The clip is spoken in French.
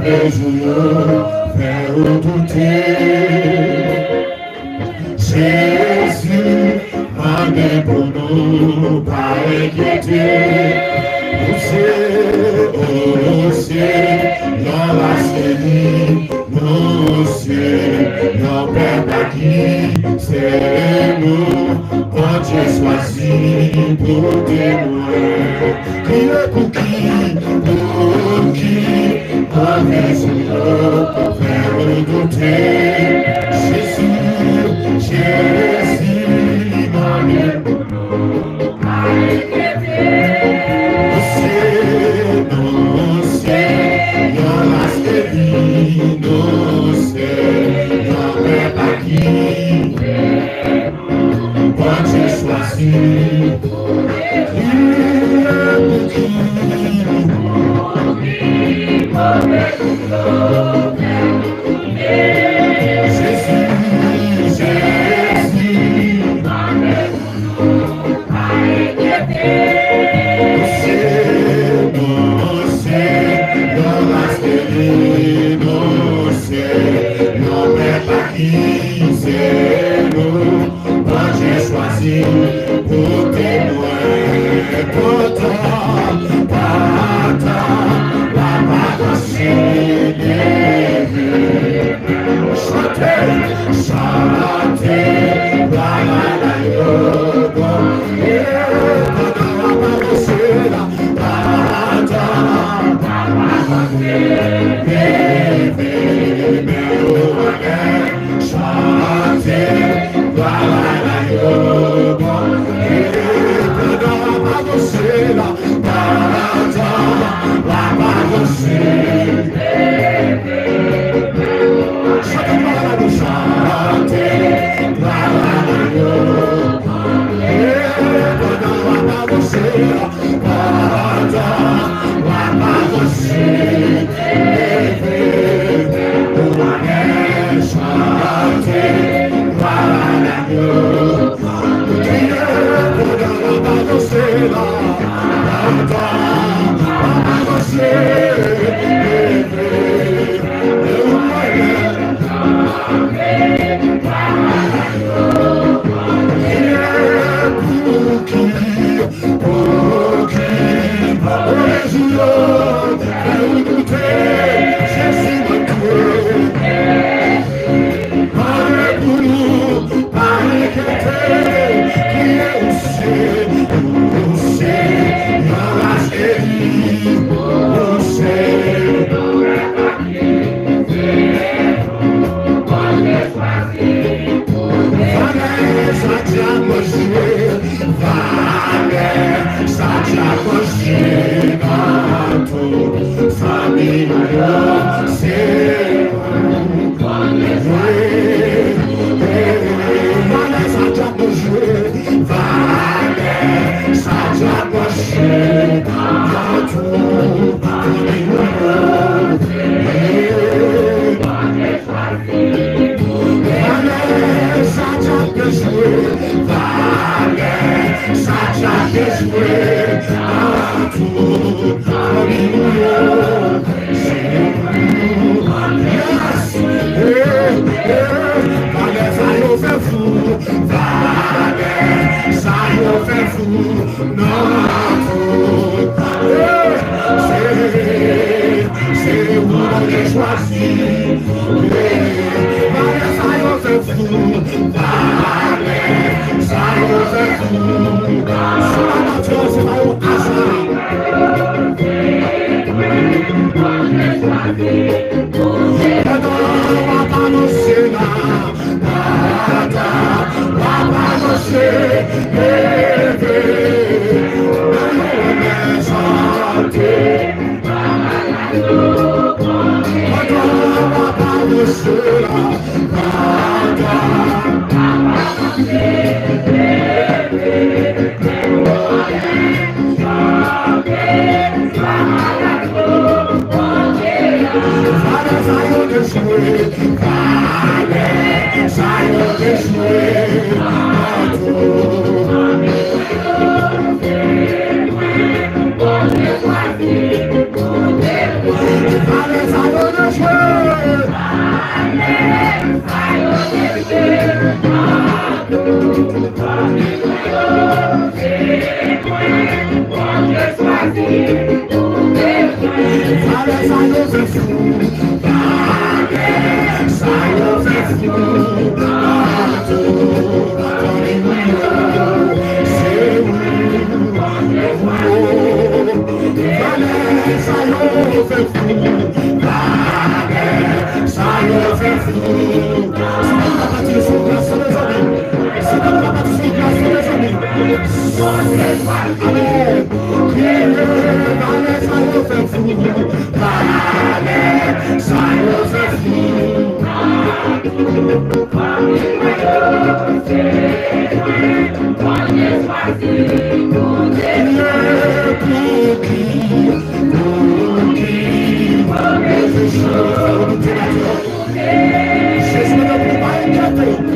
vejo ferro do teu. Jésus, manebuno pai que te. Você, não lasquei, você, não pega aqui, sereno, pode esvaziar por temor. Que é porque, talvez o ferro do teu. Jesus, manebuno pai que te. No sé, yo las que vi, no sé, yo me aquí, pode ser assim, fait fou. Ça y fait fou. Si on va partir sur place, sur les amis. Si on va partir sur place, sur les amis. Amen. Ça y fait fou. Ça y fait fou. Jésus ne peut pas éclater.